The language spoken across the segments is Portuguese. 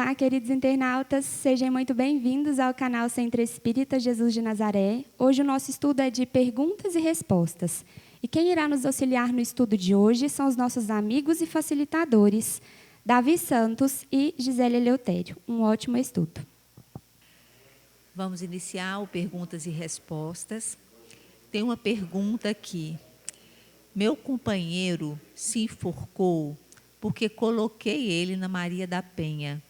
Olá, queridos internautas, sejam muito bem-vindos ao canal Centro Espírita Jesus de Nazaré. Hoje o nosso estudo é de perguntas e respostas. E quem irá nos auxiliar no estudo de hoje são os nossos amigos e facilitadores, Davi Santos e Gisele Eleutério. Um ótimo estudo. Vamos iniciar o perguntas e respostas. Tem uma pergunta aqui. Meu companheiro se enforcou porque coloquei ele na Maria da Penha.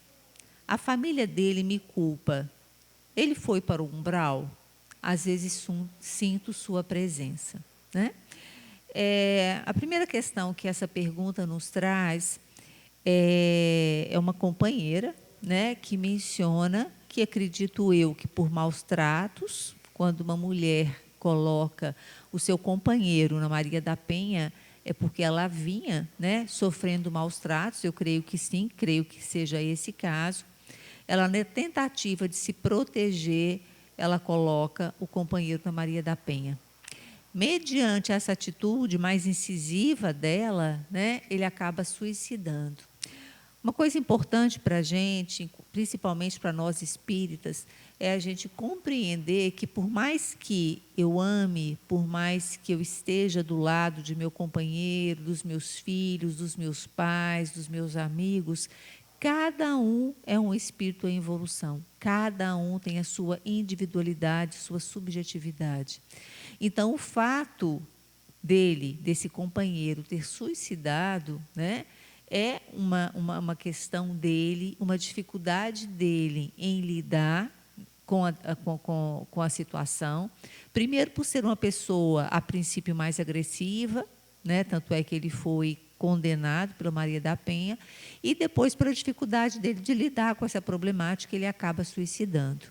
A família dele me culpa. Ele foi para o umbral? Às vezes sinto sua presença. Né? A primeira questão que essa pergunta nos traz é uma companheira, né, que menciona que, acredito eu, que por maus tratos, quando uma mulher coloca o seu companheiro na Maria da Penha, é porque ela vinha, né, sofrendo maus tratos. Eu creio que sim, creio que seja esse caso. Ela, na tentativa de se proteger, ela coloca o companheiro na Maria da Penha. Mediante essa atitude mais incisiva dela, né, ele acaba suicidando. Uma coisa importante para a gente, principalmente para nós espíritas, é a gente compreender que, por mais que eu ame, por mais que eu esteja do lado de meu companheiro, dos meus filhos, dos meus pais, dos meus amigos, cada um é um espírito em evolução. Cada um tem a sua individualidade, sua subjetividade. Então, o fato desse companheiro ter suicidado, né, é uma questão dele, uma dificuldade dele em lidar com a situação. Primeiro, por ser uma pessoa, a princípio, mais agressiva, né? Tanto é que ele foi condenado pela Maria da Penha, e depois, pela dificuldade dele de lidar com essa problemática, ele acaba suicidando.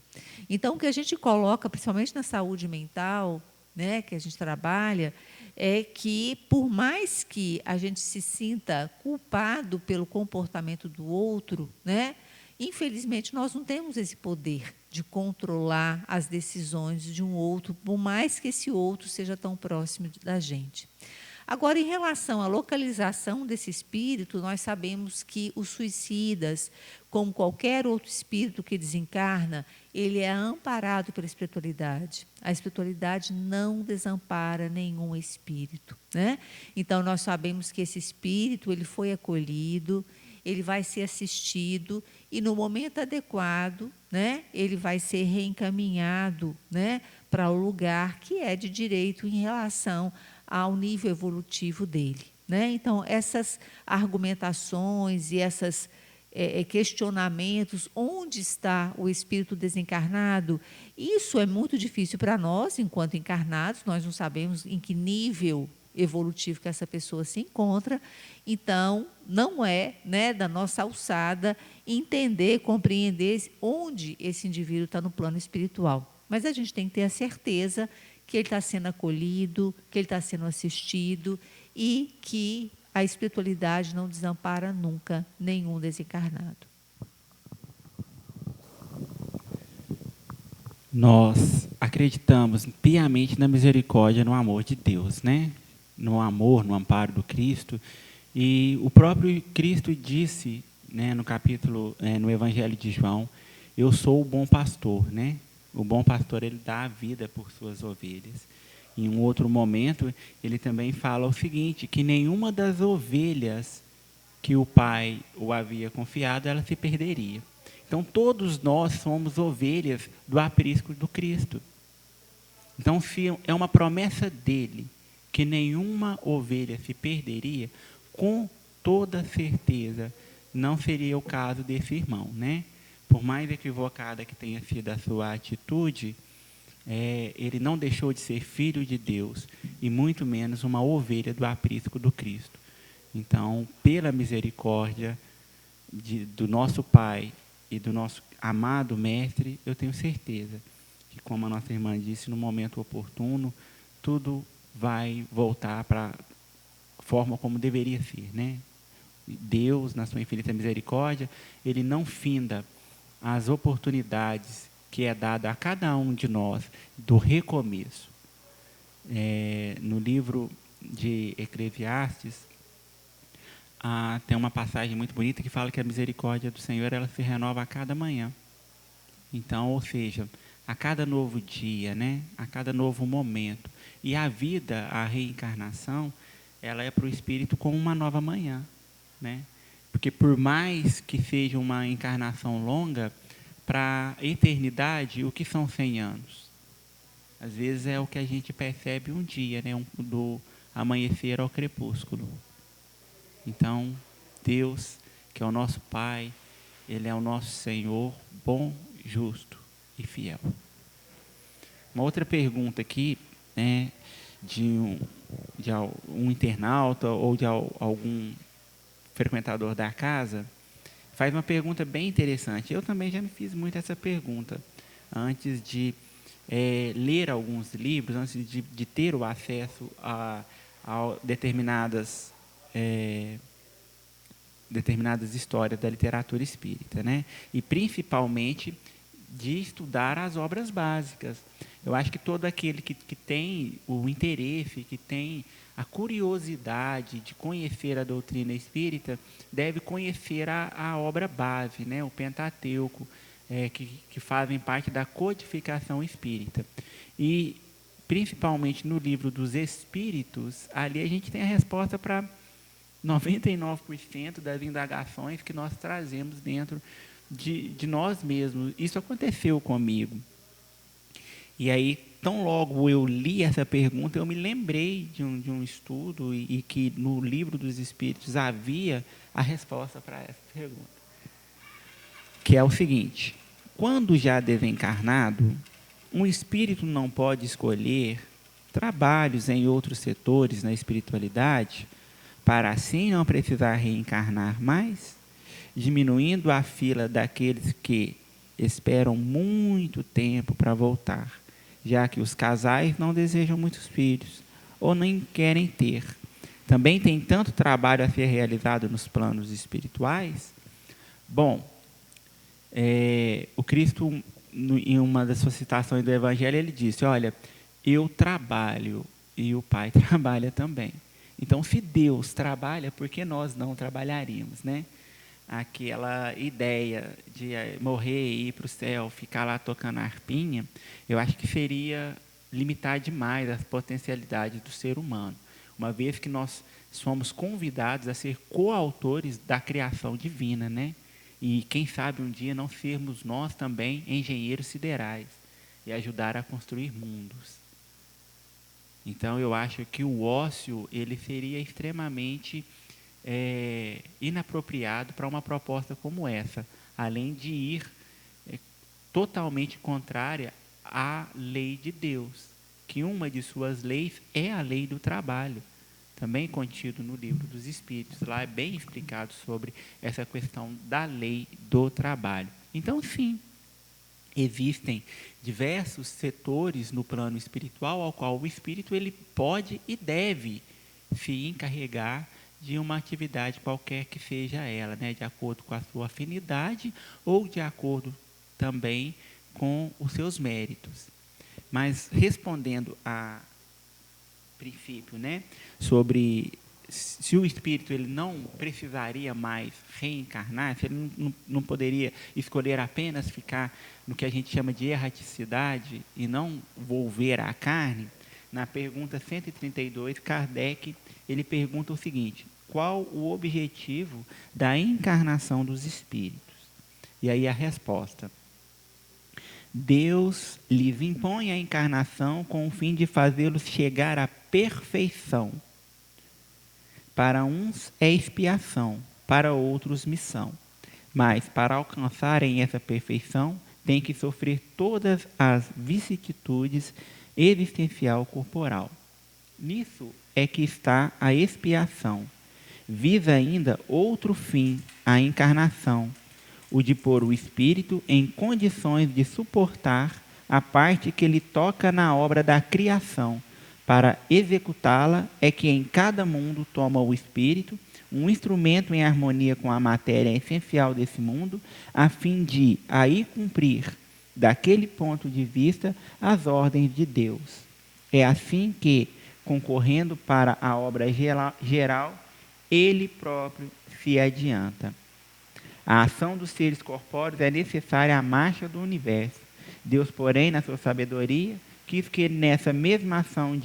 Então, o que a gente coloca, principalmente na saúde mental, né, que a gente trabalha, é que, por mais que a gente se sinta culpado pelo comportamento do outro, né, infelizmente, nós não temos esse poder de controlar as decisões de um outro, por mais que esse outro seja tão próximo da gente. Agora, em relação à localização desse espírito, nós sabemos que os suicidas, como qualquer outro espírito que desencarna, ele é amparado pela espiritualidade. A espiritualidade não desampara nenhum espírito, né? Então, nós sabemos que esse espírito ele foi acolhido, ele vai ser assistido e, no momento adequado, né, ele vai ser reencaminhado, né, para o lugar que é de direito em relação ao nível evolutivo dele, né? Então, essas argumentações e esses questionamentos, onde está o espírito desencarnado, isso é muito difícil para nós, enquanto encarnados, nós não sabemos em que nível evolutivo que essa pessoa se encontra. Então, não é, né, da nossa alçada entender, compreender onde esse indivíduo está no plano espiritual. Mas a gente tem que ter a certeza que ele está sendo acolhido, que ele está sendo assistido e que a espiritualidade não desampara nunca nenhum desencarnado. Nós acreditamos piamente na misericórdia, no amor de Deus, né? No amor, no amparo do Cristo. E o próprio Cristo disse, né, no capítulo, no Evangelho de João, eu sou o bom pastor, né? O bom pastor, ele dá a vida por suas ovelhas. Em um outro momento, ele também fala o seguinte, que nenhuma das ovelhas que o Pai o havia confiado, ela se perderia. Então, todos nós somos ovelhas do aprisco do Cristo. Então, se é uma promessa dele, que nenhuma ovelha se perderia, com toda certeza, não seria o caso desse irmão, né? Por mais equivocada que tenha sido a sua atitude, ele não deixou de ser filho de Deus, e muito menos uma ovelha do aprisco do Cristo. Então, pela misericórdia do nosso Pai e do nosso amado Mestre, eu tenho certeza que, como a nossa irmã disse, no momento oportuno, tudo vai voltar para a forma como deveria ser, né? Deus, na sua infinita misericórdia, ele não finda as oportunidades que é dada a cada um de nós do recomeço. No livro de Eclesiastes, tem uma passagem muito bonita que fala que a misericórdia do Senhor ela se renova a cada manhã. Então, ou seja, a cada novo dia, né? A cada novo momento. E a vida, a reencarnação, ela é para o espírito como uma nova manhã, né? Porque por mais que seja uma encarnação longa, para a eternidade, o que são 100 anos? Às vezes é o que a gente percebe um dia, né? Do amanhecer ao crepúsculo. Então, Deus, que é o nosso Pai, Ele é o nosso Senhor, bom, justo e fiel. Uma outra pergunta aqui, né, de um internauta ou de algum frequentador da casa, faz uma pergunta bem interessante. Eu também já me fiz muito essa pergunta antes de ler alguns livros, antes de ter o acesso a determinadas histórias da literatura espírita, né? E principalmente de estudar as obras básicas. Eu acho que todo aquele que tem o interesse, que tem a curiosidade de conhecer a doutrina espírita, deve conhecer a obra base, né? O Pentateuco, que fazem parte da codificação espírita. E, principalmente no livro dos Espíritos, ali a gente tem a resposta para 99% das indagações que nós trazemos dentro de nós mesmos. Isso aconteceu comigo. E aí, tão logo eu li essa pergunta, eu me lembrei de um estudo e que no livro dos Espíritos havia a resposta para essa pergunta. Que é o seguinte: quando já desencarnado, um espírito não pode escolher trabalhos em outros setores na espiritualidade para assim não precisar reencarnar mais, diminuindo a fila daqueles que esperam muito tempo para voltar, já que os casais não desejam muitos filhos ou nem querem ter. Também tem tanto trabalho a ser realizado nos planos espirituais. Bom, o Cristo, em uma das suas citações do Evangelho, ele disse: olha, eu trabalho e o Pai trabalha também. Então, se Deus trabalha, por que nós não trabalharíamos, né? Aquela ideia de morrer e ir para o céu, ficar lá tocando a harpinha, eu acho que seria limitar demais as potencialidades do ser humano, uma vez que nós somos convidados a ser coautores da criação divina, né? E quem sabe um dia não sermos nós também engenheiros siderais e ajudar a construir mundos. Então, eu acho que o ócio ele seria extremamente inapropriado para uma proposta como essa, além de ir totalmente contrária à lei de Deus, que uma de suas leis é a lei do trabalho, também contido no livro dos Espíritos. Lá é bem explicado sobre essa questão da lei do trabalho. Então, sim, existem diversos setores no plano espiritual ao qual o espírito ele pode e deve se encarregar de uma atividade qualquer que seja ela, né, de acordo com a sua afinidade ou de acordo também com os seus méritos. Mas respondendo a princípio, né, sobre se o espírito ele não precisaria mais reencarnar, se ele não poderia escolher apenas ficar no que a gente chama de erraticidade e não volver à carne, na pergunta 132, Kardec ele pergunta o seguinte: qual o objetivo da encarnação dos espíritos? E aí a resposta: Deus lhes impõe a encarnação com o fim de fazê-los chegar à perfeição. Para uns é expiação, para outros missão. Mas para alcançarem essa perfeição, têm que sofrer todas as vicissitudes existencial corporal. Nisso é que está a expiação. Visa ainda outro fim, a encarnação, o de pôr o espírito em condições de suportar a parte que lhe toca na obra da criação. Para executá-la é que em cada mundo toma o espírito, um instrumento em harmonia com a matéria essencial desse mundo, a fim de aí cumprir, daquele ponto de vista, as ordens de Deus. É assim que, concorrendo para a obra geral, ele próprio se adianta. A ação dos seres corpóreos é necessária à marcha do universo. Deus, porém, na sua sabedoria, quis que nessa mesma ação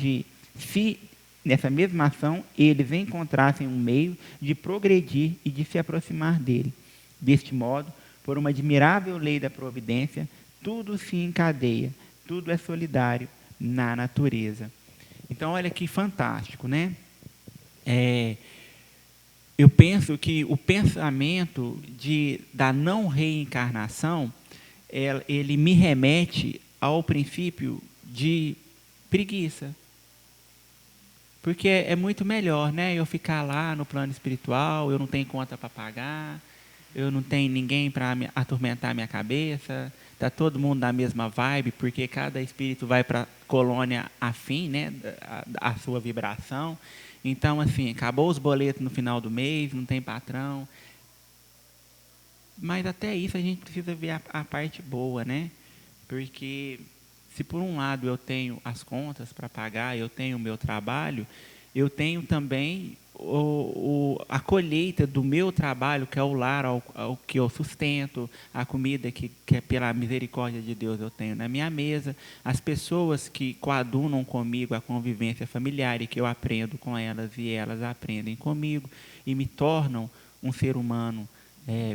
eles encontrassem um meio de progredir e de se aproximar dele. Deste modo, por uma admirável lei da providência, tudo se encadeia, tudo é solidário na natureza. Então, olha que fantástico, né? Eu penso que o pensamento da não reencarnação, ele me remete ao princípio de preguiça. Porque é muito melhor, né? Eu ficar lá no plano espiritual, eu não tenho conta para pagar, eu não tenho ninguém para atormentar a minha cabeça, está todo mundo na mesma vibe, porque cada espírito vai para a colônia afim, né? A sua vibração. Então, assim, acabou os boletos no final do mês, não tem patrão. Mas até isso a gente precisa ver a parte boa, né? Porque se por um lado eu tenho as contas para pagar, eu tenho o meu trabalho, eu tenho também a colheita do meu trabalho, que é o lar ao que eu sustento, a comida que é pela misericórdia de Deus eu tenho na minha mesa, as pessoas que coadunam comigo a convivência familiar e que eu aprendo com elas e elas aprendem comigo e me tornam um ser humano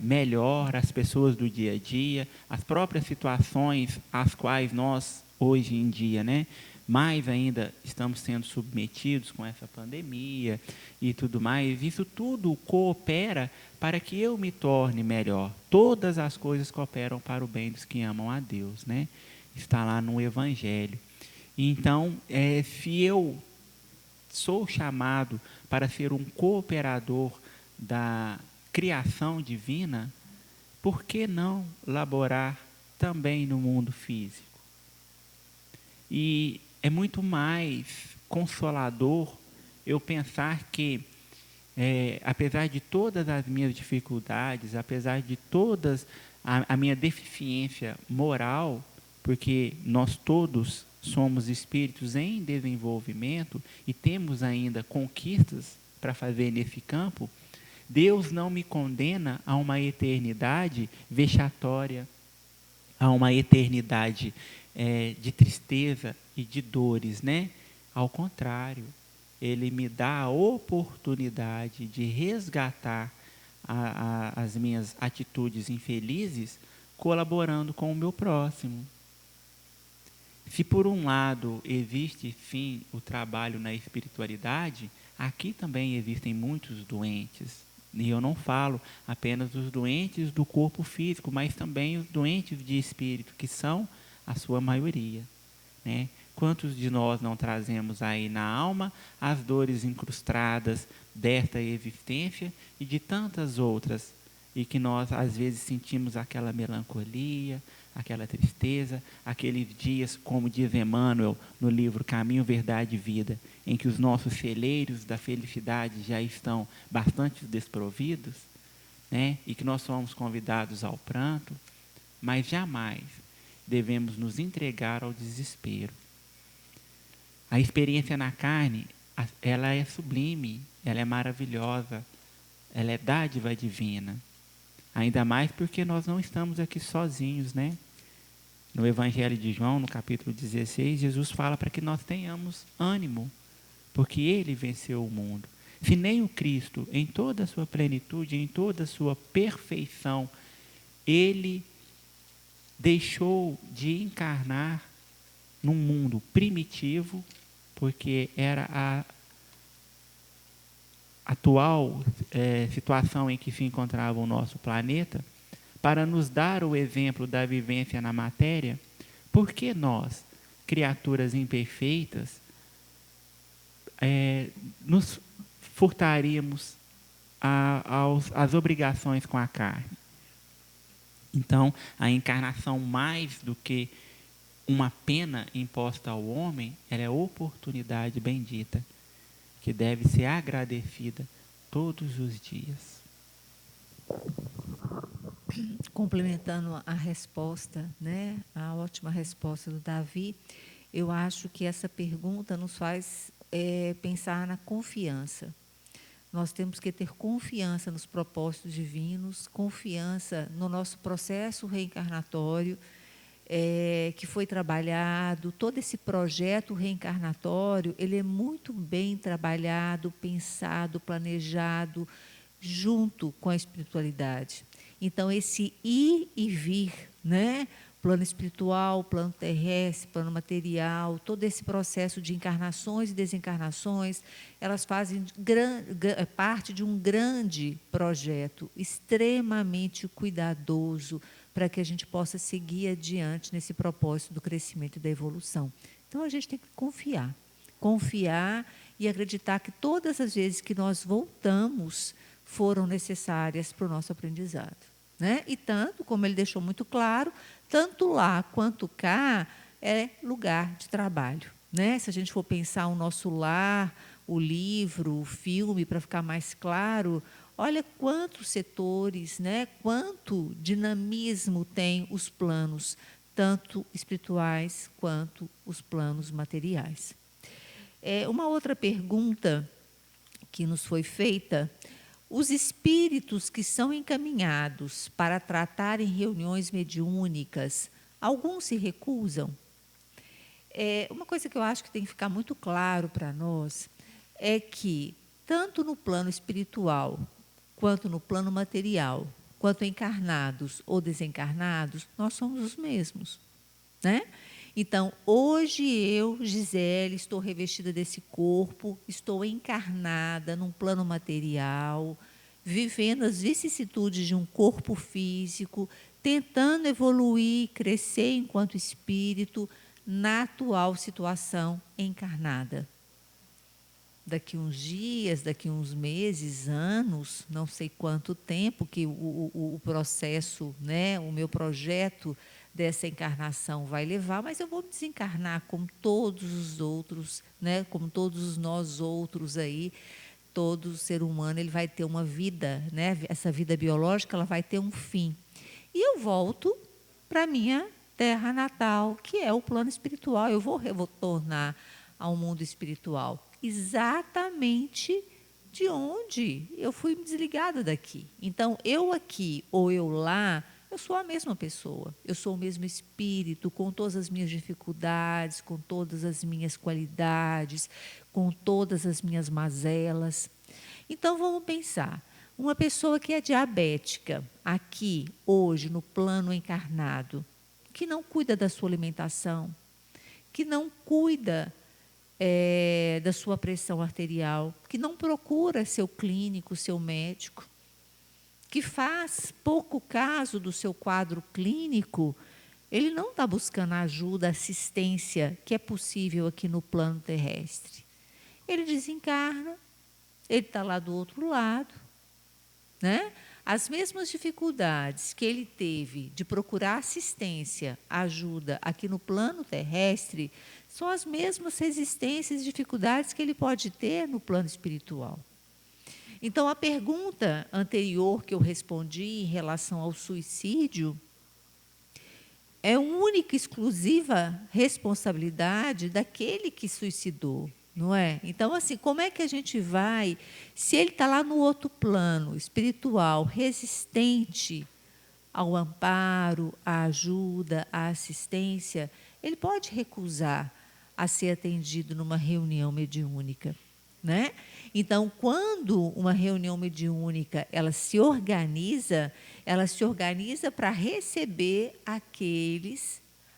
melhor, as pessoas do dia a dia, as próprias situações às quais nós, hoje em dia, né, mais ainda estamos sendo submetidos com essa pandemia e tudo mais, isso tudo coopera para que eu me torne melhor. Todas as coisas cooperam para o bem dos que amam a Deus, né? Está lá no Evangelho. Então, se eu sou chamado para ser um cooperador da criação divina, por que não laborar também no mundo físico? E é muito mais consolador eu pensar que, apesar de todas as minhas dificuldades, apesar de todas a minha deficiência moral, porque nós todos somos espíritos em desenvolvimento e temos ainda conquistas para fazer nesse campo, Deus não me condena a uma eternidade vexatória, a uma eternidade de tristeza e de dores, né? Ao contrário, Ele me dá a oportunidade de resgatar as minhas atitudes infelizes, colaborando com o meu próximo. Se por um lado existe sim o trabalho na espiritualidade, aqui também existem muitos doentes. E eu não falo apenas dos doentes do corpo físico, mas também os doentes de espírito, que são a sua maioria, né? Quantos de nós não trazemos aí na alma as dores incrustadas desta existência e de tantas outras, e que nós às vezes sentimos aquela melancolia, aquela tristeza, aqueles dias, como diz Emmanuel no livro Caminho, Verdade e Vida, em que os nossos celeiros da felicidade já estão bastante desprovidos, né? E que nós somos convidados ao pranto, mas jamais devemos nos entregar ao desespero. A experiência na carne, ela é sublime, ela é maravilhosa, ela é dádiva divina. Ainda mais porque nós não estamos aqui sozinhos, né? No Evangelho de João, no capítulo 16, Jesus fala para que nós tenhamos ânimo, porque Ele venceu o mundo. Se nem o Cristo, em toda a sua plenitude, em toda a sua perfeição, Ele deixou de encarnar num mundo primitivo, porque era a atual situação em que se encontrava o nosso planeta, para nos dar o exemplo da vivência na matéria. Por que nós, criaturas imperfeitas, nos furtaríamos às obrigações com a carne? Então, a encarnação, mais do que uma pena imposta ao homem, ela é oportunidade bendita, que deve ser agradecida todos os dias. Complementando a resposta, né, a ótima resposta do Davi, eu acho que essa pergunta nos faz pensar na confiança. nós temos que ter confiança nos propósitos divinos, confiança no nosso processo reencarnatório, que foi trabalhado. Todo esse projeto reencarnatório, ele é muito bem trabalhado, pensado, planejado, junto com a espiritualidade. Então, esse ir e vir, né? Plano espiritual, plano terrestre, plano material, todo esse processo de encarnações e desencarnações, elas fazem parte de um grande projeto, extremamente cuidadoso, para que a gente possa seguir adiante nesse propósito do crescimento e da evolução. Então, a gente tem que confiar e acreditar que todas as vezes que nós voltamos foram necessárias para o nosso aprendizado, né? E tanto, como ele deixou muito claro, tanto lá quanto cá é lugar de trabalho, né? Se a gente for pensar o nosso lar, o livro, o filme, para ficar mais claro, olha quantos setores, né? Quanto dinamismo tem os planos, tanto espirituais quanto os planos materiais. Uma outra pergunta que nos foi feita: os espíritos que são encaminhados para tratar em reuniões mediúnicas, alguns se recusam? Uma coisa que eu acho que tem que ficar muito claro para nós é que, tanto no plano espiritual, quanto no plano material, quanto encarnados ou desencarnados, nós somos os mesmos, né? Então, hoje eu, Gisele, estou revestida desse corpo, estou encarnada num plano material, vivendo as vicissitudes de um corpo físico, tentando evoluir, crescer enquanto espírito na atual situação encarnada. Daqui uns dias, daqui uns meses, anos, não sei quanto tempo que o processo, né, o meu projeto dessa encarnação vai levar, mas eu vou me desencarnar como todos os outros, né, como todos nós outros aí. Todo ser humano, ele vai ter uma vida, né, essa vida biológica, ela vai ter um fim. E eu volto para a minha terra natal, que é o plano espiritual. Eu vou retornar ao mundo espiritual, exatamente de onde eu fui desligada daqui. Então, eu aqui ou eu lá, eu sou a mesma pessoa, eu sou o mesmo espírito, com todas as minhas dificuldades, com todas as minhas qualidades, com todas as minhas mazelas. Então, vamos pensar, uma pessoa que é diabética, aqui, hoje, no plano encarnado, que não cuida da sua alimentação, que não cuida da sua pressão arterial, que não procura seu clínico, seu médico, que faz pouco caso do seu quadro clínico, ele não está buscando a ajuda, a assistência que é possível aqui no plano terrestre. Ele desencarna, ele está lá do outro lado, né? As mesmas dificuldades que ele teve de procurar assistência, ajuda aqui no plano terrestre, são as mesmas resistências e dificuldades que ele pode ter no plano espiritual. Então, a pergunta anterior que eu respondi em relação ao suicídio é única e exclusiva responsabilidade daquele que suicidou, não é? Então, assim, como é que a gente vai, se ele está lá no outro plano espiritual, resistente ao amparo, à ajuda, à assistência, ele pode recusar a ser atendido numa reunião mediúnica, né? Então, quando uma reunião mediúnica ela se organiza para receber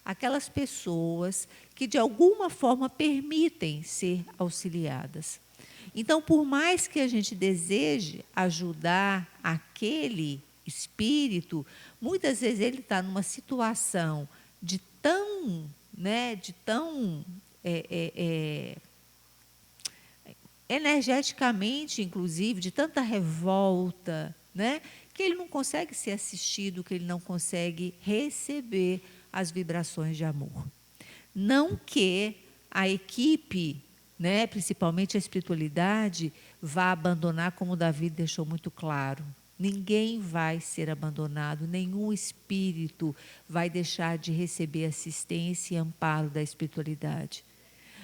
aquelas pessoas que de alguma forma permitem ser auxiliadas. Então, por mais que a gente deseje ajudar aquele espírito, muitas vezes ele está numa situação de tão energeticamente, inclusive, de tanta revolta, né, que ele não consegue ser assistido, que ele não consegue receber as vibrações de amor. Não que a equipe, né, principalmente a espiritualidade, vá abandonar, como Davi deixou muito claro. Ninguém vai ser abandonado, nenhum espírito vai deixar de receber assistência e amparo da espiritualidade.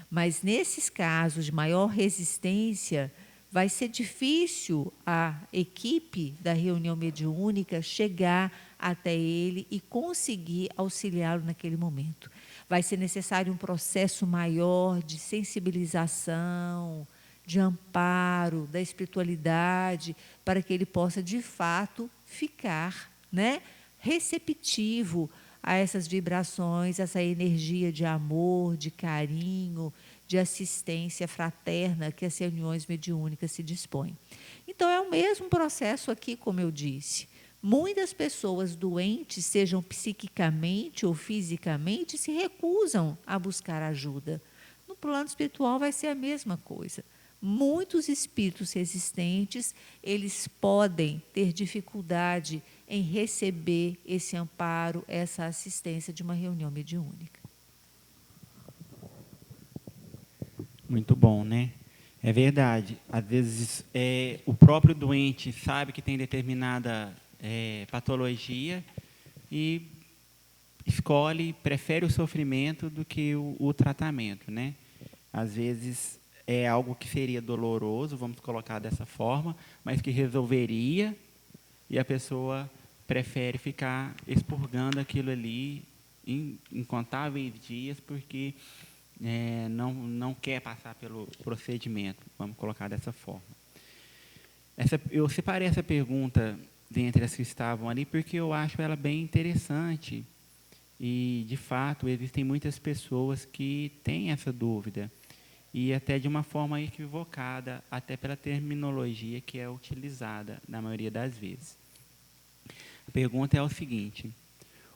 Mas, nesses casos de maior resistência, vai ser difícil a equipe da reunião mediúnica chegar até ele e conseguir auxiliá-lo naquele momento. Vai ser necessário um processo maior de sensibilização, de amparo, da espiritualidade, para que ele possa, de fato, ficar, né, receptivo a essas vibrações, essa energia de amor, de carinho, de assistência fraterna que as reuniões mediúnicas se dispõem. Então, é o mesmo processo aqui, como eu disse. Muitas pessoas doentes, sejam psiquicamente ou fisicamente, se recusam a buscar ajuda. No plano espiritual vai ser a mesma coisa. Muitos espíritos resistentes, eles podem ter dificuldade em receber esse amparo, essa assistência de uma reunião mediúnica. Muito bom, né? É verdade. Às vezes, o próprio doente sabe que tem determinada patologia e prefere o sofrimento do que o tratamento, né? Às vezes, é algo que seria doloroso, vamos colocar dessa forma, mas que resolveria, e a pessoa prefere ficar expurgando aquilo ali em incontáveis dias, porque não quer passar pelo procedimento, vamos colocar dessa forma. Eu separei essa pergunta dentre as que estavam ali, porque eu acho ela bem interessante, e, de fato, existem muitas pessoas que têm essa dúvida, e até de uma forma equivocada, até pela terminologia que é utilizada na maioria das vezes. A pergunta é o seguinte: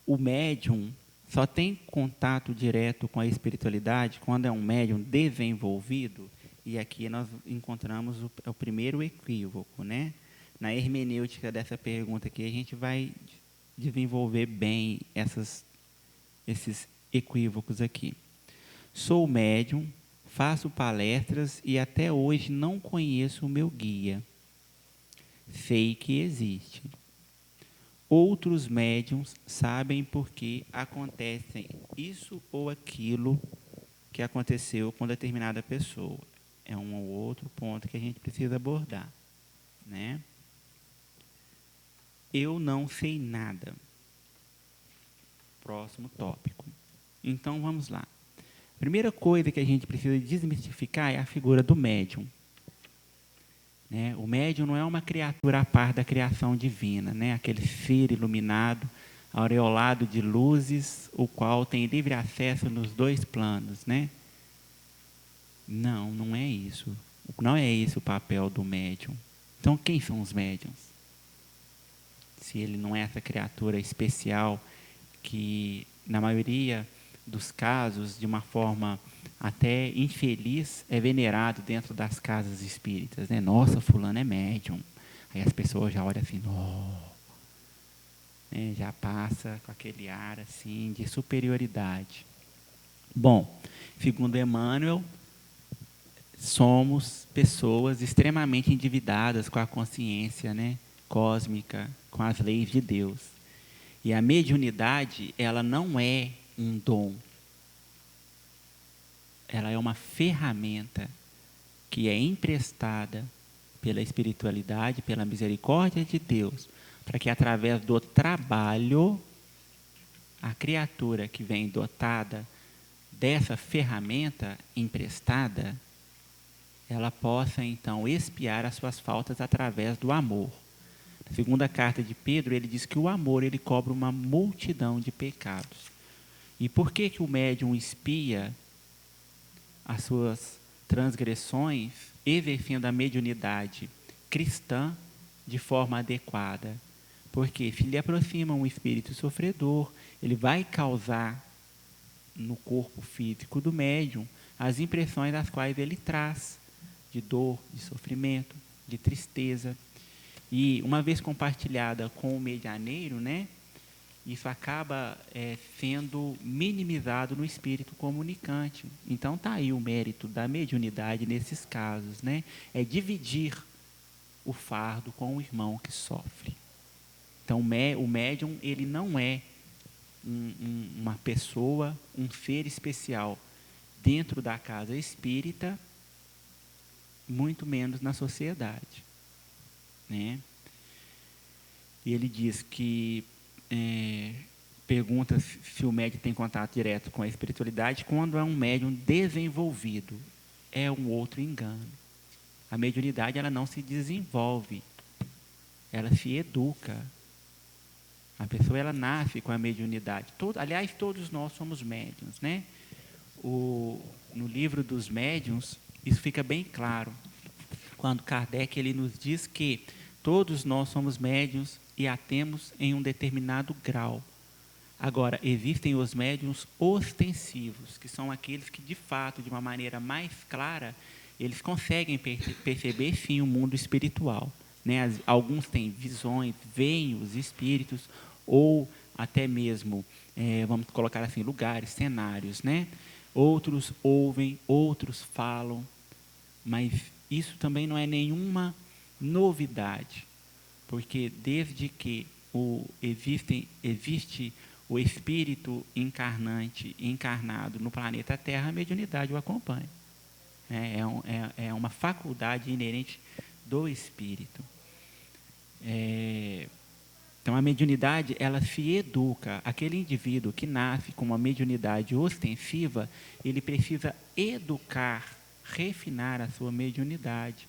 o médium só tem contato direto com a espiritualidade quando é um médium desenvolvido? E aqui nós encontramos o primeiro equívoco, né? Na hermenêutica dessa pergunta aqui, a gente vai desenvolver bem esses equívocos aqui. Sou médium, faço palestras e até hoje não conheço o meu guia. Sei que existe. Outros médiums sabem por que acontecem isso ou aquilo que aconteceu com determinada pessoa. É um ou outro ponto que a gente precisa abordar, né? Eu não sei nada. Próximo tópico. Então, vamos lá. A primeira coisa que a gente precisa desmistificar é a figura do médium. Né? O médium não é uma criatura a par da criação divina, né? Aquele ser iluminado, aureolado de luzes, o qual tem livre acesso nos dois planos, né? Não, não é isso. Não é esse o papel do médium. Então, quem são os médiums? Se ele não é essa criatura especial que, na maioria dos casos, de uma forma até infeliz, é venerado dentro das casas espíritas, né? Nossa, fulano é médium. Aí as pessoas já olham assim, né? Já passa com aquele ar assim de superioridade. Bom, segundo Emmanuel, somos pessoas extremamente endividadas com a consciência, né, cósmica, com as leis de Deus. E a mediunidade, ela não é um dom. Ela é uma ferramenta que é emprestada pela espiritualidade, pela misericórdia de Deus, para que através do trabalho, a criatura que vem dotada dessa ferramenta emprestada, ela possa então expiar as suas faltas através do amor. Na segunda carta de Pedro, ele diz que o amor, ele cobre uma multidão de pecados. E por que o médium expia as suas transgressões, exercendo a mediunidade cristã de forma adequada? Porque se lhe aproxima um espírito sofredor, ele vai causar no corpo físico do médium as impressões das quais ele traz, de dor, de sofrimento, de tristeza. E uma vez compartilhada com o medianeiro, né, isso acaba sendo minimizado no espírito comunicante. Então está aí o mérito da mediunidade nesses casos, né? É dividir o fardo com o irmão que sofre. Então o médium, ele não é uma pessoa, um ser especial dentro da casa espírita muito menos na sociedade, né? E ele diz que pergunta se o médium tem contato direto com a espiritualidade quando é um médium desenvolvido. É um outro engano. A mediunidade, ela não se desenvolve, ela se educa. A pessoa, ela nasce com a mediunidade. Aliás, todos nós somos médiuns, né? No livro dos médiuns, isso fica bem claro. Quando Kardec ele nos diz que todos nós somos médiuns e a temos em um determinado grau. Agora, existem os médiuns ostensivos, que são aqueles que, de fato, de uma maneira mais clara, eles conseguem perceber, sim, o mundo espiritual, né? Alguns têm visões, veem os espíritos, ou até mesmo, vamos colocar assim, lugares, cenários, né? Outros ouvem, outros falam, mas isso também não é nenhuma novidade, porque desde que existe o espírito encarnado no planeta Terra, a mediunidade o acompanha. É uma faculdade inerente do espírito. Então, a mediunidade, ela se educa. Aquele indivíduo que nasce com uma mediunidade ostensiva, ele precisa educar, refinar a sua mediunidade,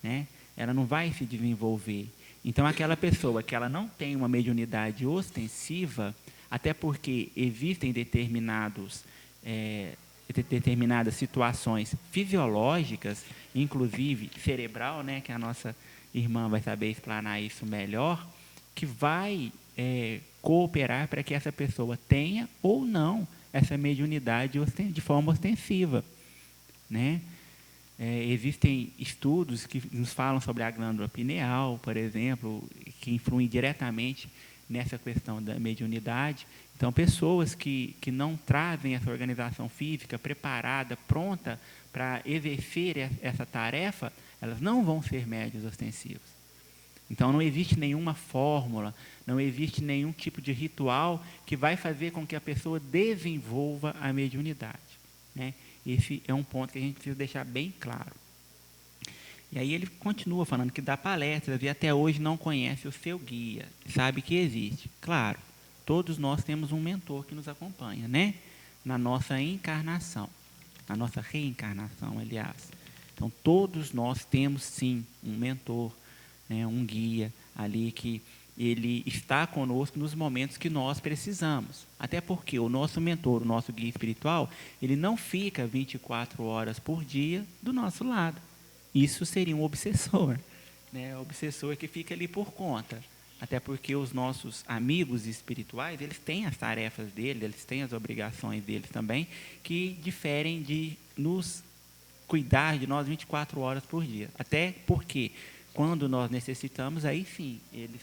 né? Ela não vai se desenvolver. Então, aquela pessoa que ela não tem uma mediunidade ostensiva, até porque existem determinadas situações fisiológicas, inclusive cerebral, né, que a nossa irmã vai saber explanar isso melhor, que vai cooperar para que essa pessoa tenha ou não essa mediunidade de forma ostensiva, né? Existem estudos que nos falam sobre a glândula pineal, por exemplo, que influem diretamente nessa questão da mediunidade. Então, pessoas que não trazem essa organização física preparada, pronta para exercer essa tarefa, elas não vão ser médiuns ostensivos. Então, não existe nenhuma fórmula, não existe nenhum tipo de ritual que vai fazer com que a pessoa desenvolva a mediunidade, né? Esse é um ponto que a gente precisa deixar bem claro. E aí ele continua falando que dá palestras e até hoje não conhece o seu guia, sabe que existe. Claro, todos nós temos um mentor que nos acompanha, né? Na nossa encarnação, na nossa reencarnação, aliás. Então, todos nós temos, sim, um mentor, né? Um guia ali que ele está conosco nos momentos que nós precisamos. Até porque o nosso mentor, o nosso guia espiritual, ele não fica 24 horas por dia do nosso lado. Isso seria um obsessor, né? O obsessor que fica ali por conta. Até porque os nossos amigos espirituais, eles têm as tarefas deles, eles têm as obrigações deles também, que diferem de nos cuidar de nós 24 horas por dia. Até porque, quando nós necessitamos, aí sim, eles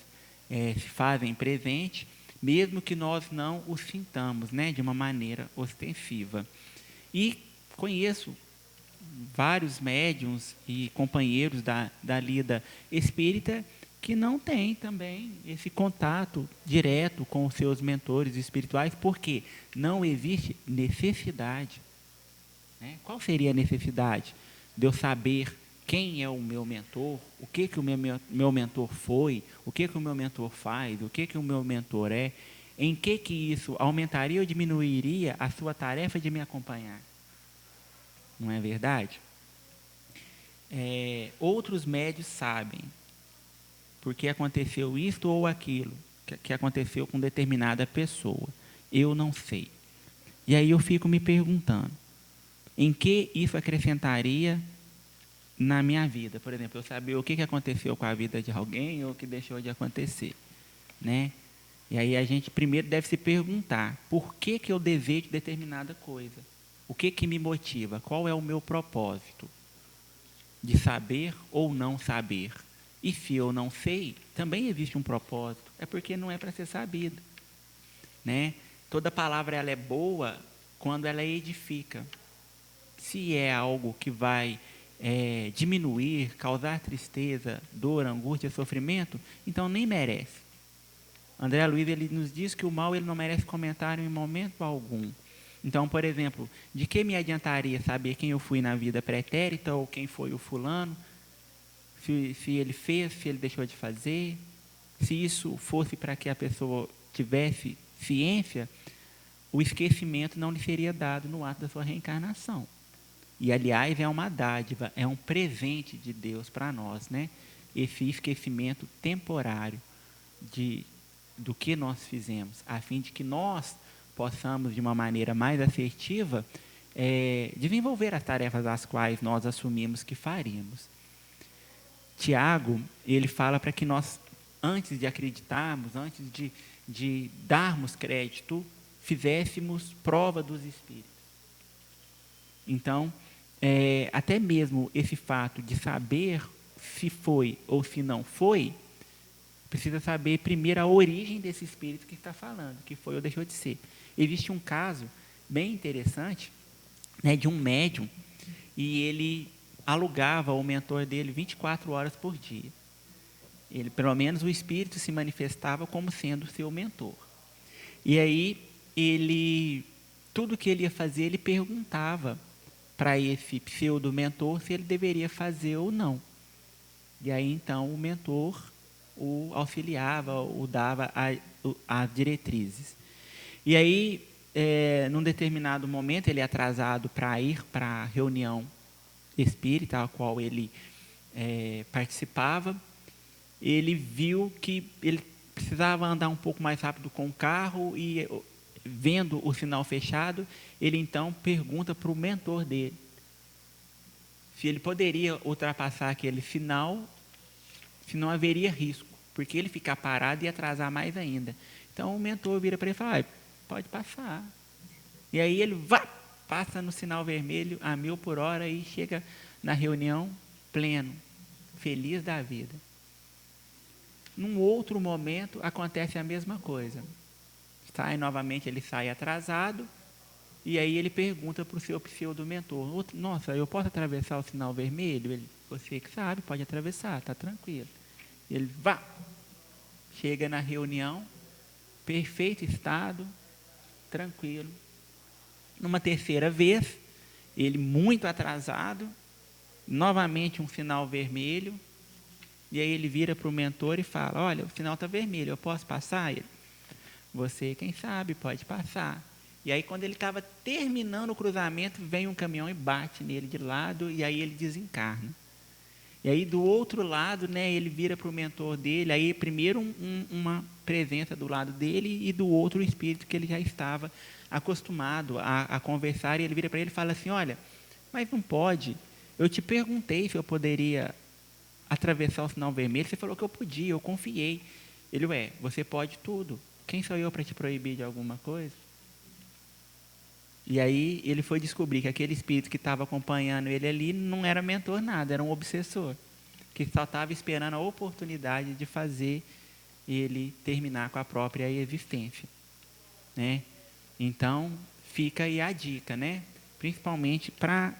se fazem presente, mesmo que nós não os sintamos, né, de uma maneira ostensiva. E conheço vários médiuns e companheiros da lida espírita que não têm também esse contato direto com os seus mentores espirituais, porque não existe necessidade, né? Qual seria a necessidade de eu saber quem é o meu mentor, o que o meu mentor foi, o que o meu mentor faz, o que o meu mentor é, em que isso aumentaria ou diminuiria a sua tarefa de me acompanhar? Não é verdade? Outros médios sabem porque aconteceu isto ou aquilo, que aconteceu com determinada pessoa. Eu não sei. E aí eu fico me perguntando, em que isso acrescentaria na minha vida? Por exemplo, eu saber o que aconteceu com a vida de alguém ou o que deixou de acontecer, né? E aí a gente primeiro deve se perguntar, por que eu desejo determinada coisa? O que me motiva? Qual é o meu propósito? De saber ou não saber? E se eu não sei, também existe um propósito. É porque não é para ser sabido, né? Toda palavra ela é boa quando ela edifica. Se é algo que vai diminuir, causar tristeza, dor, angústia, sofrimento, então nem merece. André Luiz ele nos diz que o mal ele não merece comentário em momento algum. Então, por exemplo, de que me adiantaria saber quem eu fui na vida pretérita ou quem foi o fulano, se ele fez, se ele deixou de fazer, se isso fosse para que a pessoa tivesse ciência, o esquecimento não lhe seria dado no ato da sua reencarnação. E, aliás, é uma dádiva, é um presente de Deus para nós, né? Esse esquecimento temporário do que nós fizemos, a fim de que nós possamos, de uma maneira mais assertiva, desenvolver as tarefas as quais nós assumimos que faríamos. Tiago, ele fala para que nós, antes de acreditarmos, antes de darmos crédito, fizéssemos prova dos Espíritos. Então, até mesmo esse fato de saber se foi ou se não foi, precisa saber primeiro a origem desse espírito que está falando, que foi ou deixou de ser. Existe um caso bem interessante, né, de um médium, e ele alugava o mentor dele 24 horas por dia. Ele, pelo menos o espírito se manifestava como sendo seu mentor. E aí, tudo que ele ia fazer, ele perguntava para esse pseudo-mentor se ele deveria fazer ou não. E aí, então, o mentor o auxiliava, o dava as diretrizes. E aí, num determinado momento, ele é atrasado para ir para a reunião espírita, a qual ele participava. Ele viu que ele precisava andar um pouco mais rápido com o carro e, vendo o sinal fechado, ele então pergunta para o mentor dele se ele poderia ultrapassar aquele sinal, se não haveria risco, porque ele ficar parado e atrasar mais ainda. Então o mentor vira para ele e fala: pode passar. E aí ele passa no sinal vermelho a 1000 por hora e chega na reunião pleno, feliz da vida. Num outro momento acontece a mesma coisa. Novamente ele sai atrasado, e aí ele pergunta para o seu pseudo-mentor: nossa, eu posso atravessar o sinal vermelho? Ele: você que sabe, pode atravessar, está tranquilo. Ele chega na reunião, perfeito estado, tranquilo. Numa terceira vez, ele muito atrasado, novamente um sinal vermelho, e aí ele vira para o mentor e fala: olha, o sinal está vermelho, eu posso passar? Ele: você, quem sabe, pode passar. E aí, quando ele estava terminando o cruzamento, vem um caminhão e bate nele de lado, e aí ele desencarna. E aí, do outro lado, né, ele vira para o mentor dele, aí primeiro uma presença do lado dele e do outro espírito que ele já estava acostumado a conversar, e ele vira para ele e fala assim: olha, mas não pode, eu te perguntei se eu poderia atravessar o sinal vermelho, você falou que eu podia, eu confiei. Ele: você pode tudo, quem sou eu para te proibir de alguma coisa? E aí ele foi descobrir que aquele espírito que estava acompanhando ele ali não era mentor nada, era um obsessor, que só estava esperando a oportunidade de fazer ele terminar com a própria existência, né? Então, fica aí a dica, né? Principalmente para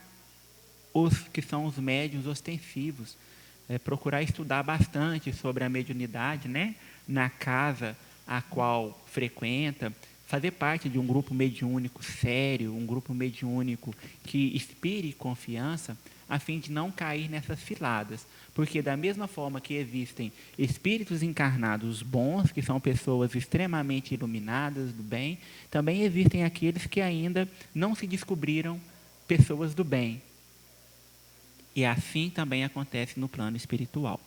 os que são os médiuns ostensivos, procurar estudar bastante sobre a mediunidade, né? Na casa a qual frequenta, fazer parte de um grupo mediúnico sério, um grupo mediúnico que inspire confiança, a fim de não cair nessas ciladas. Porque da mesma forma que existem espíritos encarnados bons, que são pessoas extremamente iluminadas do bem, também existem aqueles que ainda não se descobriram pessoas do bem. E assim também acontece no plano espiritual.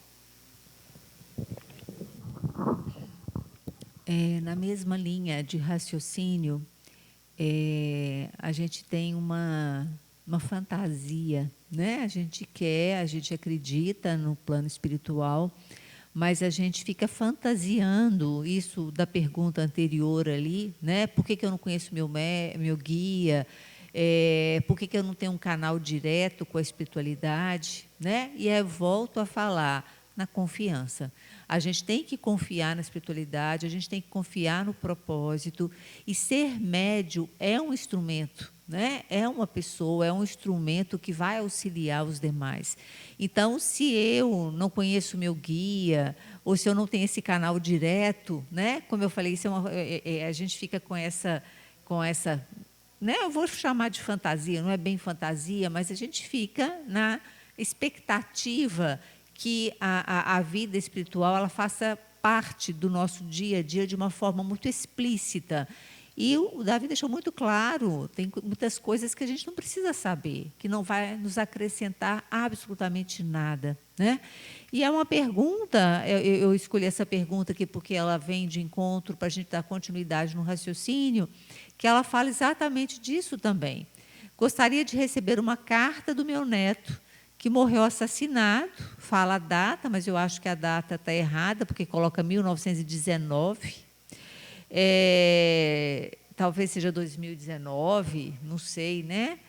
Na mesma linha de raciocínio, a gente tem uma fantasia, né? A gente acredita no plano espiritual, mas a gente fica fantasiando isso da pergunta anterior ali, né? Por que eu não conheço meu guia? Por que eu não tenho um canal direto com a espiritualidade, né? E volto a falar na confiança. A gente tem que confiar na espiritualidade, a gente tem que confiar no propósito, e ser médium é um instrumento, né? É uma pessoa, é um instrumento que vai auxiliar os demais. Então, se eu não conheço meu guia, ou se eu não tenho esse canal direto, né? Como eu falei, isso a gente fica com essa né, eu vou chamar de fantasia, não é bem fantasia, mas a gente fica na expectativa que a vida espiritual ela faça parte do nosso dia a dia de uma forma muito explícita. E o Davi deixou muito claro, tem muitas coisas que a gente não precisa saber, que não vai nos acrescentar absolutamente nada, né? E é uma pergunta, eu escolhi essa pergunta aqui porque ela vem de encontro para a gente dar continuidade no raciocínio, que ela fala exatamente disso também. Gostaria de receber uma carta do meu neto, que morreu assassinado, fala a data, mas eu acho que a data está errada, porque coloca 1919. Talvez seja 2019, não sei, né?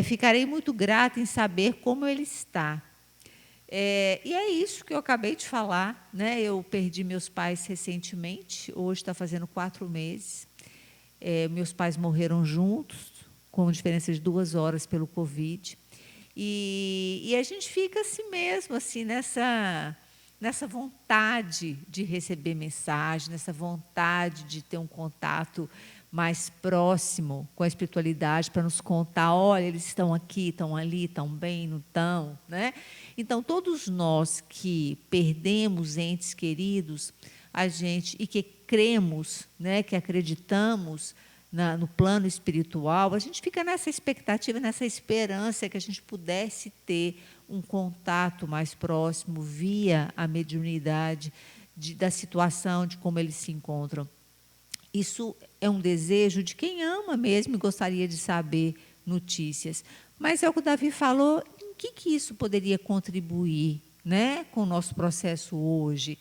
Ficarei muito grata em saber como ele está. E é isso que eu acabei de falar, né? Eu perdi meus pais recentemente, hoje está fazendo 4 meses. Meus pais morreram juntos, com diferença de 2 horas pelo Covid. E a gente fica assim mesmo, assim, nessa vontade de receber mensagem, nessa vontade de ter um contato mais próximo com a espiritualidade para nos contar, olha, eles estão aqui, estão ali, estão bem, não estão, né? Então, todos nós que perdemos entes queridos, e que cremos, né, que acreditamos no plano espiritual, a gente fica nessa expectativa, nessa esperança que a gente pudesse ter um contato mais próximo via a mediunidade da situação, de como eles se encontram. Isso é um desejo de quem ama mesmo e gostaria de saber notícias. Mas é o que o Davi falou, em que isso poderia contribuir, né, com o nosso processo hoje?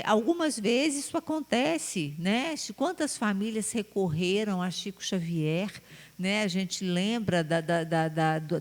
Algumas vezes isso acontece, né? Quantas famílias recorreram a Chico Xavier, né? A gente lembra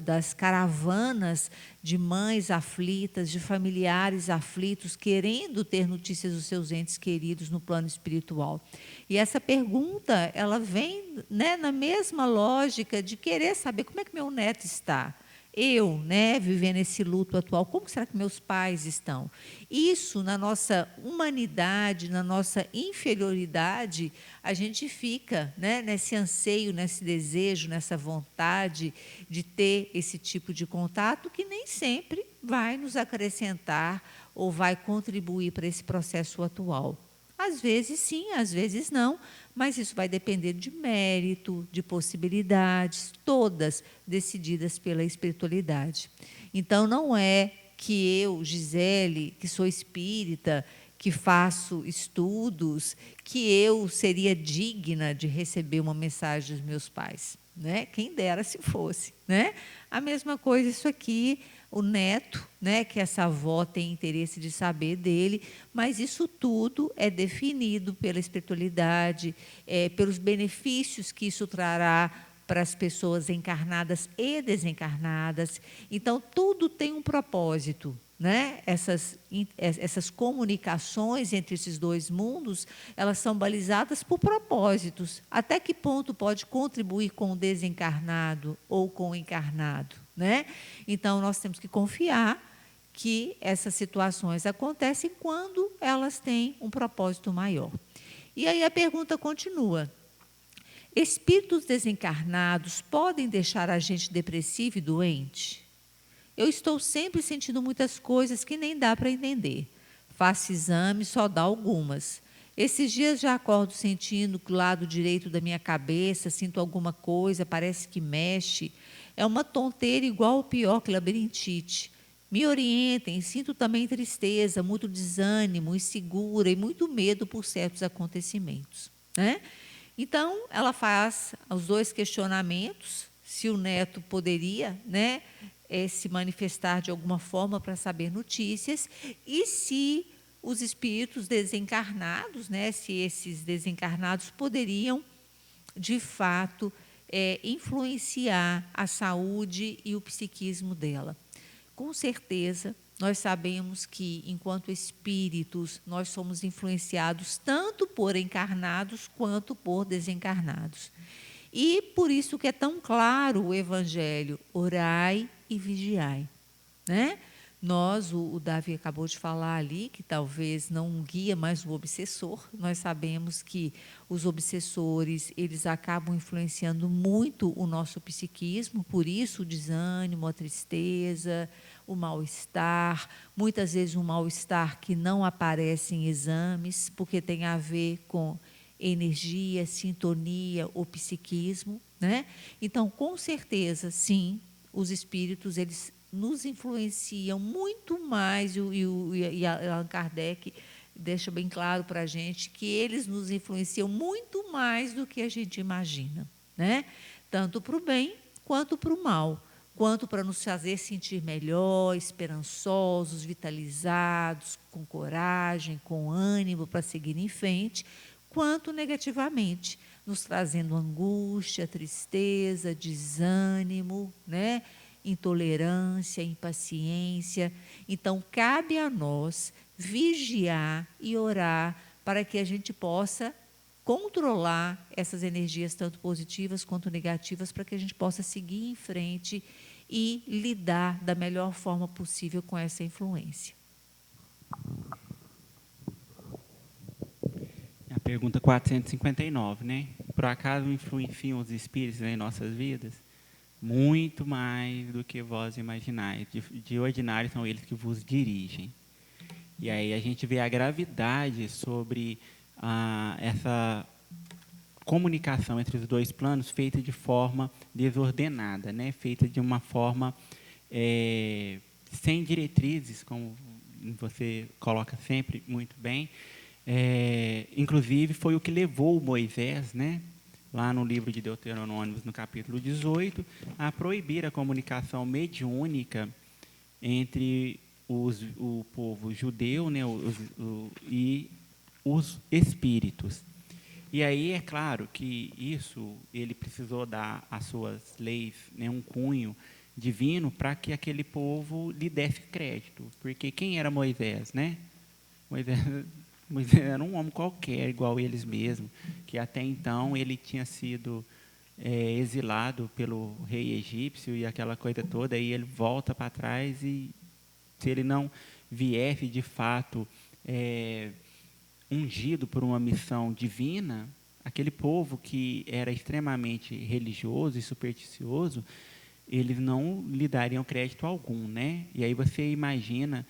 das caravanas de mães aflitas, de familiares aflitos, querendo ter notícias dos seus entes queridos no plano espiritual. E essa pergunta, ela vem, né, na mesma lógica de querer saber como é que meu neto está. Eu, né, vivendo esse luto atual, como será que meus pais estão? Isso, na nossa humanidade, na nossa inferioridade, a gente fica, né, nesse anseio, nesse desejo, nessa vontade de ter esse tipo de contato que nem sempre vai nos acrescentar ou vai contribuir para esse processo atual. Às vezes sim, às vezes não, mas isso vai depender de mérito, de possibilidades, todas decididas pela espiritualidade. Então, não é que eu, Gisele, que sou espírita, que faço estudos, que eu seria digna de receber uma mensagem dos meus pais, né? Quem dera se fosse, né? A mesma coisa isso aqui, o neto, né, que essa avó tem interesse de saber dele, mas isso tudo é definido pela espiritualidade, pelos benefícios que isso trará para as pessoas encarnadas e desencarnadas. Então, tudo tem um propósito, né? Essas comunicações entre esses dois mundos, elas são balizadas por propósitos. Até que ponto pode contribuir com o desencarnado ou com o encarnado, né? Então, nós temos que confiar que essas situações acontecem quando elas têm um propósito maior. E aí a pergunta continua. Espíritos desencarnados podem deixar a gente depressivo e doente? Eu estou sempre sentindo muitas coisas que nem dá para entender. Faço exame, só dá algumas. Esses dias já acordo sentindo que o lado direito da minha cabeça, sinto alguma coisa, parece que mexe. É uma tonteira igual ou pior que labirintite. Me orientem, sinto também tristeza, muito desânimo, insegura e muito medo por certos acontecimentos, né? Então, ela faz os 2 questionamentos, se o neto poderia, né, se manifestar de alguma forma para saber notícias, e se os espíritos desencarnados, né, se esses desencarnados poderiam, de fato, influenciar a saúde e o psiquismo dela. Com certeza, nós sabemos que, enquanto espíritos, nós somos influenciados tanto por encarnados quanto por desencarnados. E por isso que é tão claro o Evangelho, orai e vigiai, né? o Davi acabou de falar ali, que talvez não guia mais o obsessor. Nós sabemos que os obsessores, eles acabam influenciando muito o nosso psiquismo, por isso o desânimo, a tristeza, o mal-estar, muitas vezes um mal-estar que não aparece em exames, porque tem a ver com energia, sintonia, o psiquismo, né? Então, com certeza, sim, os espíritos, eles nos influenciam muito mais, e Allan Kardec deixa bem claro para a gente que eles nos influenciam muito mais do que a gente imagina, né? Tanto para o bem quanto para o mal, quanto para nos fazer sentir melhor, esperançosos, vitalizados, com coragem, com ânimo para seguir em frente, quanto negativamente, nos trazendo angústia, tristeza, desânimo, né? Intolerância, impaciência. Então, cabe a nós vigiar e orar para que a gente possa controlar essas energias, tanto positivas quanto negativas, para que a gente possa seguir em frente e lidar da melhor forma possível com essa influência. A pergunta 459, né? Por acaso influenciam os espíritos em nossas vidas? Muito mais do que vós imaginais. De ordinário são eles que vos dirigem. E aí a gente vê a gravidade sobre essa comunicação entre os dois planos feita de forma desordenada, né? Feita de uma forma sem diretrizes, como você coloca sempre muito bem. Inclusive, foi o que levou Moisés, né? Lá no livro de Deuteronômio, no capítulo 18, a proibir a comunicação mediúnica entre o povo judeu, né, e os espíritos. E aí é claro que isso, ele precisou dar às suas leis, né, um cunho divino para que aquele povo lhe desse crédito. Porque quem era Moisés, né? Moisés era um homem qualquer, igual eles mesmos, que até então ele tinha sido exilado pelo rei egípcio e aquela coisa toda, aí ele volta para trás e, se ele não viesse de fato ungido por uma missão divina, aquele povo que era extremamente religioso e supersticioso, eles não lhe dariam crédito algum, né? E aí você imagina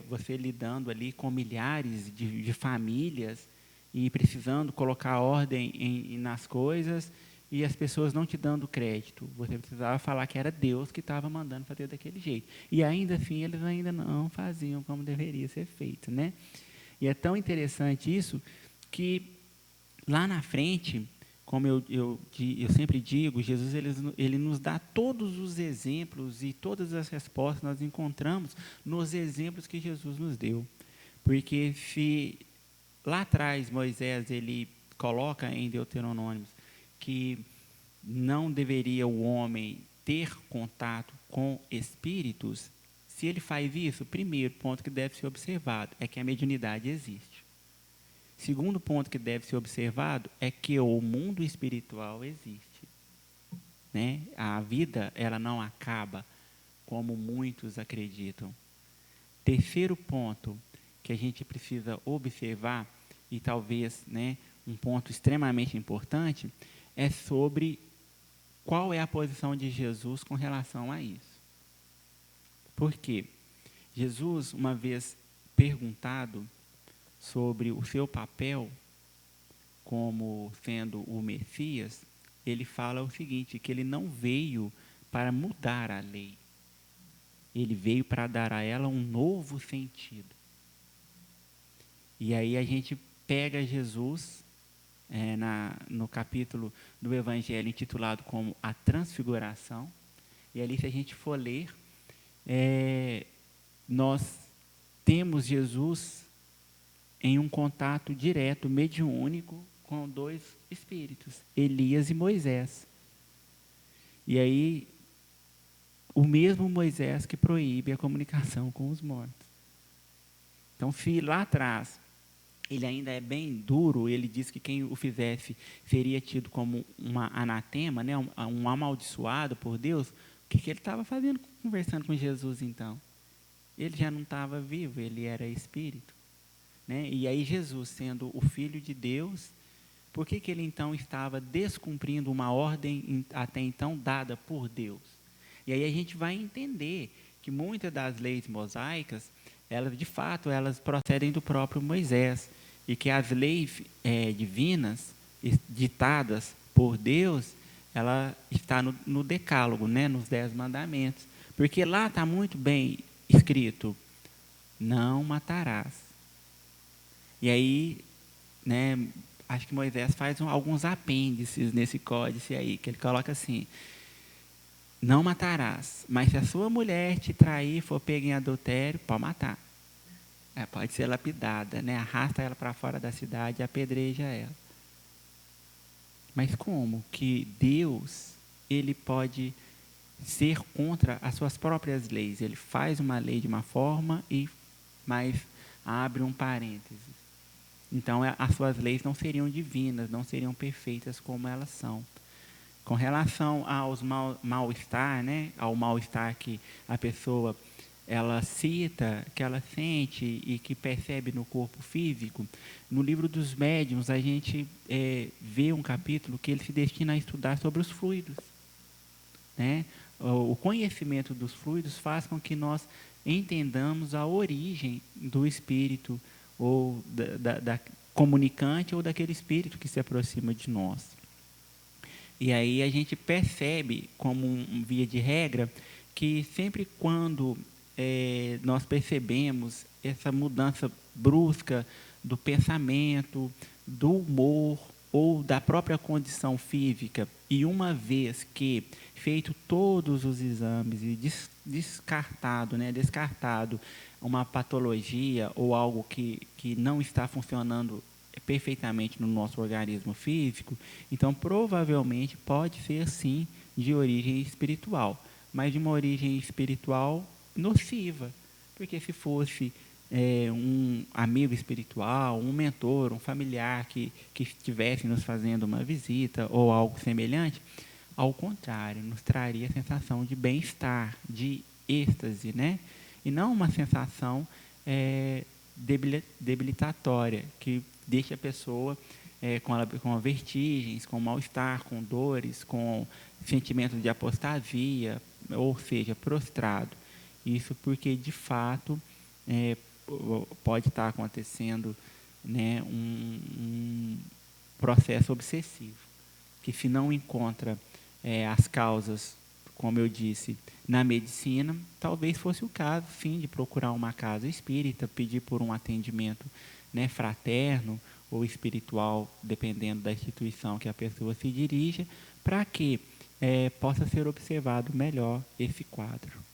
você lidando ali com milhares de famílias e precisando colocar ordem nas coisas e as pessoas não te dando crédito. Você precisava falar que era Deus que estava mandando fazer daquele jeito. E ainda assim, eles ainda não faziam como deveria ser feito, né? E é tão interessante isso que lá na frente, como eu sempre digo, Jesus ele nos dá todos os exemplos e todas as respostas nós encontramos nos exemplos que Jesus nos deu. Porque se lá atrás Moisés ele coloca em Deuteronômio que não deveria o homem ter contato com espíritos, se ele faz isso, o primeiro ponto que deve ser observado é que a mediunidade existe. Segundo ponto que deve ser observado é que o mundo espiritual existe, né? A vida ela não acaba como muitos acreditam. Terceiro ponto que a gente precisa observar, e talvez, né, um ponto extremamente importante, é sobre qual é a posição de Jesus com relação a isso. Por quê? Jesus, uma vez perguntado sobre o seu papel como sendo o Messias, ele fala o seguinte, que ele não veio para mudar a lei. Ele veio para dar a ela um novo sentido. E aí a gente pega Jesus no capítulo do Evangelho intitulado como A Transfiguração, e ali, se a gente for ler, nós temos Jesus em um contato direto, mediúnico, com dois espíritos, Elias e Moisés. E aí, o mesmo Moisés que proíbe a comunicação com os mortos. Então, se lá atrás ele ainda é bem duro, ele diz que quem o fizesse seria tido como uma anatema, né, um amaldiçoado por Deus, o que ele estava fazendo conversando com Jesus, então? ele já não estava vivo, ele era espírito, né? E aí Jesus, sendo o Filho de Deus, por que ele então estava descumprindo uma ordem até então dada por Deus? E aí a gente vai entender que muitas das leis mosaicas, elas de fato elas procedem do próprio Moisés, e que as leis divinas ditadas por Deus, ela está no Decálogo, né, nos 10 mandamentos, porque lá está muito bem escrito: não matarás. E aí, né, acho que Moisés faz alguns apêndices nesse códice aí, que ele coloca assim: não matarás, mas se a sua mulher te trair, for pega em adultério, pode matar. Pode ser lapidada, né? Arrasta ela para fora da cidade e apedreja ela. Mas como que Deus, ele pode ser contra as suas próprias leis? Ele faz uma lei de uma forma mas abre um parênteses. Então, as suas leis não seriam divinas, não seriam perfeitas como elas são. Com relação aos mal-estar, né? Ao mal-estar que a pessoa ela cita, que ela sente e que percebe no corpo físico, no livro dos médiuns a gente vê um capítulo que ele se destina a estudar sobre os fluidos, né? O conhecimento dos fluidos faz com que nós entendamos a origem do espírito, ou da comunicante, ou daquele espírito que se aproxima de nós. E aí a gente percebe, como via de regra, que sempre quando nós percebemos essa mudança brusca do pensamento, do humor ou da própria condição física, e uma vez que feito todos os exames e descartado uma patologia ou algo que não está funcionando perfeitamente no nosso organismo físico, então provavelmente pode ser sim de origem espiritual, mas de uma origem espiritual nociva, porque se fosse um amigo espiritual, um mentor, um familiar que estivesse nos fazendo uma visita ou algo semelhante, ao contrário, nos traria a sensação de bem-estar, de êxtase, né? E não uma sensação debilitatória, que deixa a pessoa com vertigens, com mal-estar, com dores, com sentimentos de apostasia, ou seja, prostrado. Isso porque, de fato, pode estar acontecendo, né, um processo obsessivo, que se não encontra as causas, como eu disse, na medicina, talvez fosse o caso, sim, de procurar uma casa espírita, pedir por um atendimento, né, fraterno ou espiritual, dependendo da instituição que a pessoa se dirija, para que possa ser observado melhor esse quadro.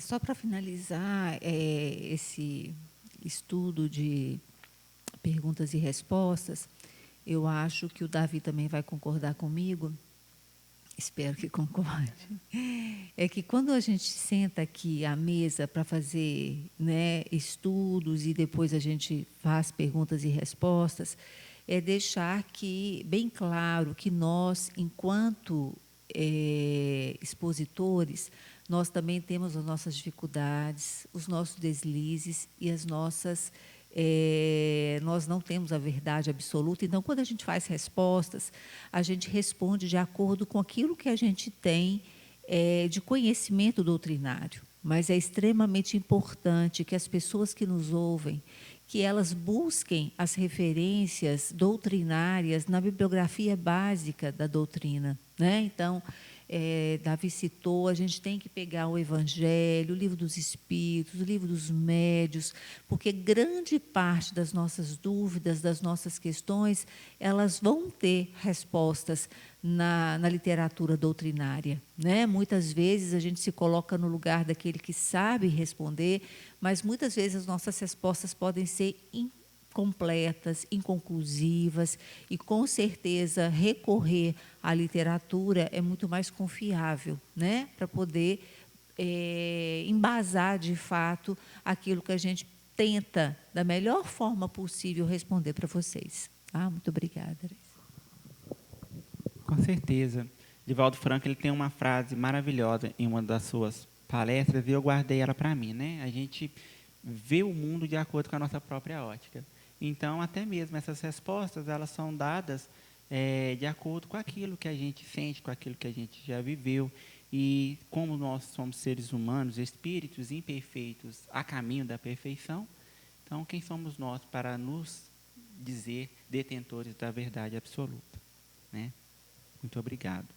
Só para finalizar esse estudo de perguntas e respostas, eu acho que o Davi também vai concordar comigo, espero que concorde, é que quando a gente senta aqui à mesa para fazer, né, estudos e depois a gente faz perguntas e respostas, é deixar bem claro que nós, enquanto expositores, nós também temos as nossas dificuldades, os nossos deslizes e as nossas... nós não temos a verdade absoluta, então, quando a gente faz respostas, a gente responde de acordo com aquilo que a gente tem de conhecimento doutrinário. Mas é extremamente importante que as pessoas que nos ouvem, que elas busquem as referências doutrinárias na bibliografia básica da doutrina, né? Então, Davi citou, a gente tem que pegar o Evangelho, o Livro dos Espíritos, o Livro dos Médiuns, porque grande parte das nossas dúvidas, das nossas questões, elas vão ter respostas na literatura doutrinária, né? Muitas vezes a gente se coloca no lugar daquele que sabe responder, mas muitas vezes as nossas respostas podem ser incompletas, inconclusivas, e com certeza recorrer à literatura é muito mais confiável, né? Para poder embasar de fato aquilo que a gente tenta da melhor forma possível responder para vocês. Muito obrigada. Com certeza. Divaldo Franco, ele tem uma frase maravilhosa em uma das suas palestras, e eu guardei ela para mim, né? A gente vê o mundo de acordo com a nossa própria ótica. Então, até mesmo essas respostas, elas são dadas de acordo com aquilo que a gente sente, com aquilo que a gente já viveu. E como nós somos seres humanos, espíritos imperfeitos a caminho da perfeição, então quem somos nós para nos dizer detentores da verdade absoluta, né? Muito obrigado.